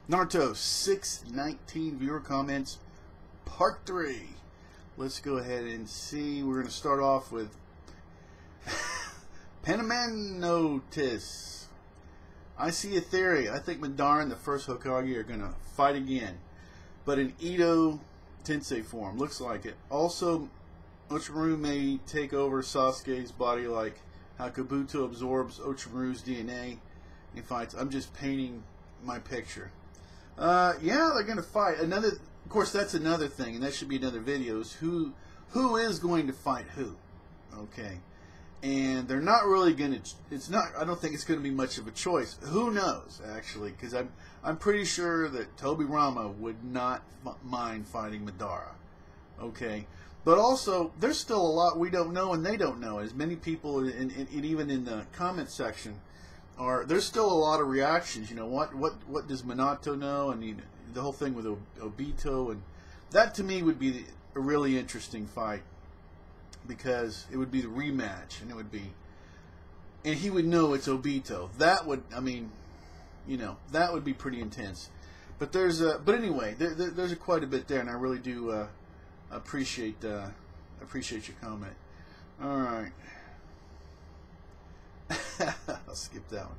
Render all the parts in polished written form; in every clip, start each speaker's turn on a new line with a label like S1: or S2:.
S1: Naruto 619 viewer comments, part 3. Let's go ahead and see. We're going to start off with Panamanotis. I see a theory. I think Madara and the first Hokage are going to fight again, but in Edo Tensei form. Looks like it. Also, Orochimaru may take over Sasuke's body like how Kabuto absorbs Orochimaru's DNA. He fights. I'm just painting my picture. Yeah, they're going to fight. Of course, that's another thing, and that should be another video, is who is going to fight who. Okay. And they're not really going to, I don't think it's going to be much of a choice. Who knows, actually, because I'm pretty sure that Tobirama would not mind fighting Madara. Okay. But also, there's still a lot we don't know and they don't know. As many people, and even in the comment section, there's still a lot of reactions. You know, what does Minato know, and the whole thing with Obito, and that to me would be a really interesting fight, because it would be the rematch, and and he would know it's Obito. That would, I mean, you know, that would be pretty intense. But but anyway, there's quite a bit there, and I really do appreciate your comment. All right. I'll skip that one.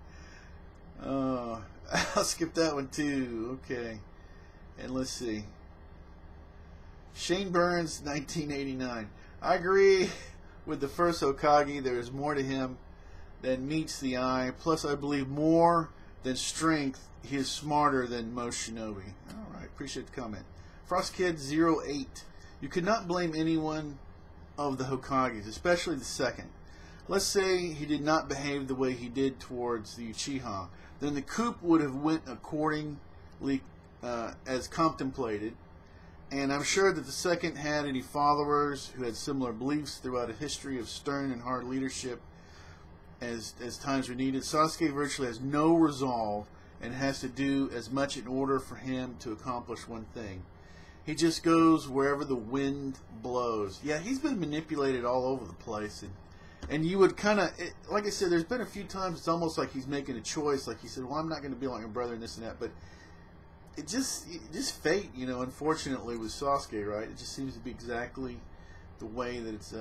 S1: I'll skip that one too. Okay. And let's see. Shane Burns, 1989. I agree with the first Hokage. There is more to him than meets the eye. Plus, I believe more than strength, he is smarter than most shinobi. All right. Appreciate the comment. FrostKid08. You could not blame anyone of the Hokages, especially the second. Let's say he did not behave the way he did towards the Uchiha. Then the coup would have went accordingly as contemplated. And I'm sure that the second had any followers who had similar beliefs throughout a history of stern and hard leadership as times were needed. Sasuke virtually has no resolve and has to do as much in order for him to accomplish one thing. He just goes wherever the wind blows. Yeah, he's been manipulated all over the place. And you would kind of, like I said, there's been a few times it's almost like he's making a choice. Like he said, well, I'm not going to be like my brother and this and that. But it just fate, you know, unfortunately, with Sasuke, right? It just seems to be exactly the way that it's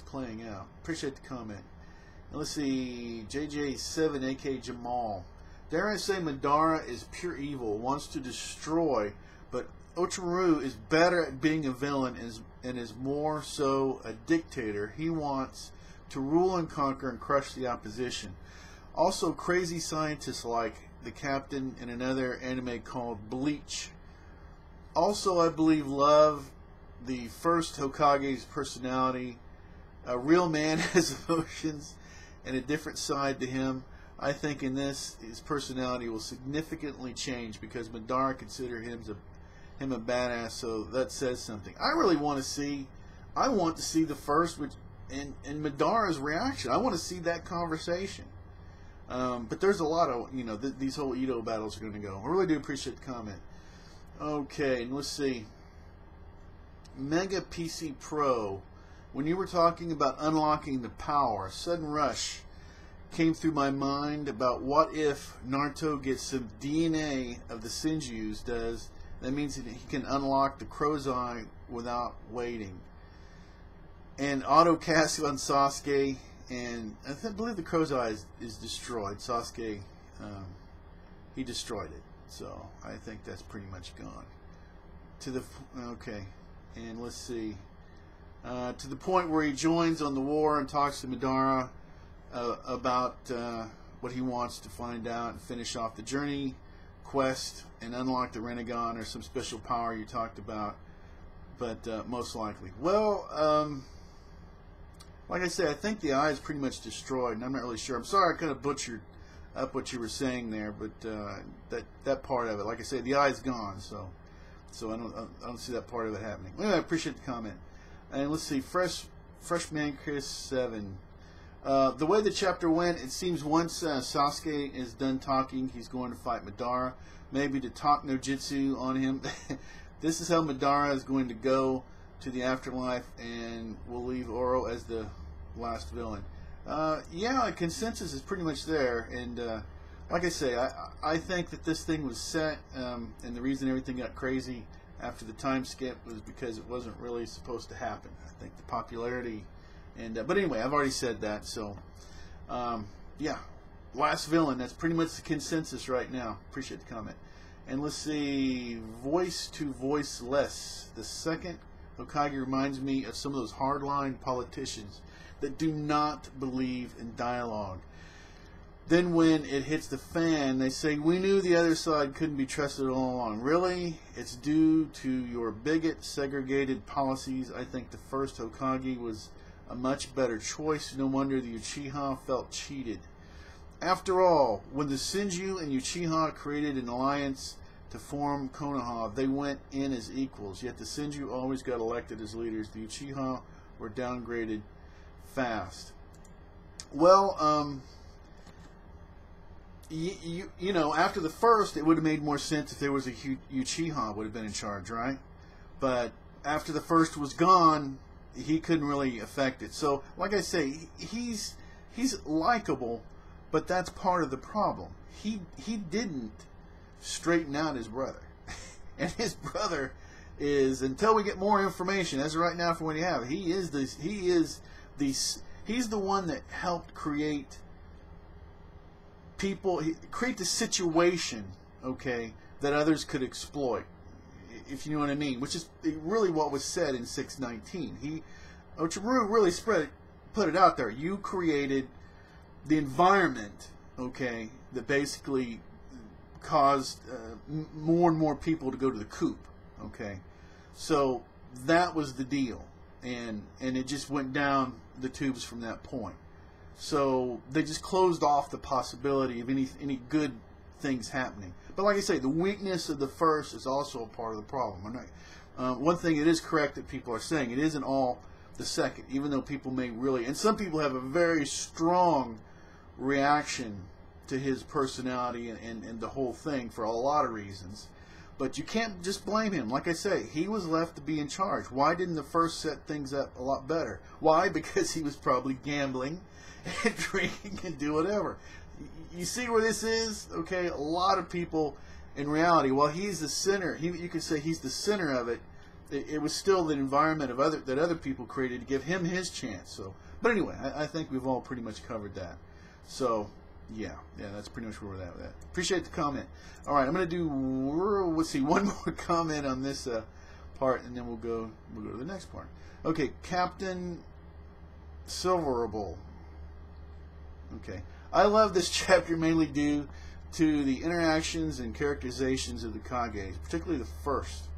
S1: playing out. Appreciate the comment. And let's see, JJ7, a.k.a. Jamal. Dare I say Madara is pure evil, wants to destroy, but Orochimaru is better at being a villain and is more so a dictator. He wants to rule and conquer and crush the opposition. Also, crazy scientists like the captain in another anime called Bleach. Also, I believe love the first Hokage's personality. A real man has emotions and a different side to him. I think in this, his personality will significantly change because Madara consider him a badass, so that says something. I really want to see, the first, and Madara's reaction. I want to see that conversation. But there's a lot of, you know, these whole Edo battles are going to go. I really do appreciate the comment. Okay, and let's see. Mega PC Pro. When you were talking about unlocking the power, a sudden rush came through my mind about what if Naruto gets some DNA of the Senjus does. That means that he can unlock the Crow's Eye without waiting. And auto-cast on Sasuke, and I believe the Crow's Eye is destroyed. Sasuke, he destroyed it. So I think that's pretty much gone. Okay, and let's see. To the point where he joins on the war and talks to Madara about what he wants to find out and finish off the journey quest and unlock the Rinnegan or some special power you talked about, but most likely. Well, like I said, I think the eye is pretty much destroyed, and I'm not really sure. I'm sorry I kind of butchered up what you were saying there, but that part of it, like I said, the eye is gone, so I don't see that part of it happening. Anyway, I appreciate the comment. And let's see, Freshman Chris 7. The way the chapter went, it seems once Sasuke is done talking, he's going to fight Madara, maybe to talk no jutsu on him. This is how Madara is going to go to the afterlife, and we'll leave Oro as the last villain. Yeah, consensus is pretty much there, and like I say, I think that this thing was set, and the reason everything got crazy after the time skip was because it wasn't really supposed to happen. I think the popularity, and but anyway, I've already said that. So, yeah, last villain. That's pretty much the consensus right now. Appreciate the comment. And let's see, voice to voiceless. The second Hokage reminds me of some of those hardline politicians that do not believe in dialogue. Then when it hits the fan, they say, we knew the other side couldn't be trusted all along. Really? It's due to your bigot, segregated policies. I think the first Hokage was a much better choice. No wonder the Uchiha felt cheated. After all, when the Senju and Uchiha created an alliance to form Konoha, they went in as equals. Yet the Senju always got elected as leaders. The Uchiha were downgraded fast. Well, you know, after the first, it would have made more sense if there was a Uchiha would have been in charge, right? But after the first was gone, he couldn't really affect it. So, like I say, he's likable, but that's part of the problem. He didn't straighten out his brother, and his brother is, until we get more information, as of right now, from what you have, he's the one that helped create create the situation, okay, that others could exploit, if you know what I mean, which is really what was said in 619. Ochimaru really put it out there. You created the environment, okay, that basically caused more and more people to go to the coup, okay. So that was the deal, and it just went down the tubes from that point. So they just closed off the possibility of any good things happening. But like I say, the weakness of the first is also a part of the problem. One thing it is correct that people are saying, it isn't all the second, even though people may really, and some people have a very strong reaction to his personality and the whole thing for a lot of reasons. But you can't just blame him. Like I say, he was left to be in charge. Why didn't the first set things up a lot better? Why? Because he was probably gambling and drinking and do whatever. You see where this is? Okay, a lot of people, in reality, while he's the center, you could say he's the center of it. It was still the environment of that other people created to give him his chance. So, but anyway, I think we've all pretty much covered that. So, yeah, that's pretty much where we're at with that. Appreciate the comment. All right, I'm gonna do, let's see, one more comment on this part, and then we'll go to the next part. Okay, Captain Silverable. Okay, I love this chapter mainly due to the interactions and characterizations of the Kages, particularly the first.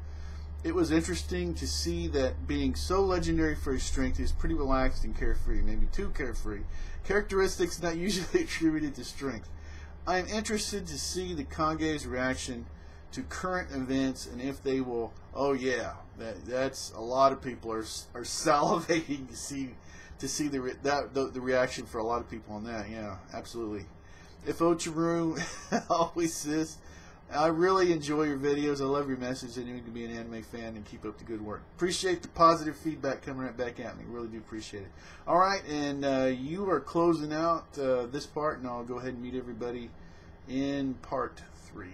S1: It was interesting to see that being so legendary for his strength, he is pretty relaxed and carefree, maybe too carefree. Characteristics not usually attributed to strength. I am interested to see the Kage's reaction to current events and if they will. Oh yeah, that's a lot of people are salivating to see the reaction for a lot of people on that. Yeah, absolutely. If Ochimaru always says, I really enjoy your videos. I love your message. I need to be an anime fan and keep up the good work. Appreciate the positive feedback coming right back at me. Really do appreciate it. All right, and you are closing out this part, and I'll go ahead and meet everybody in part 3.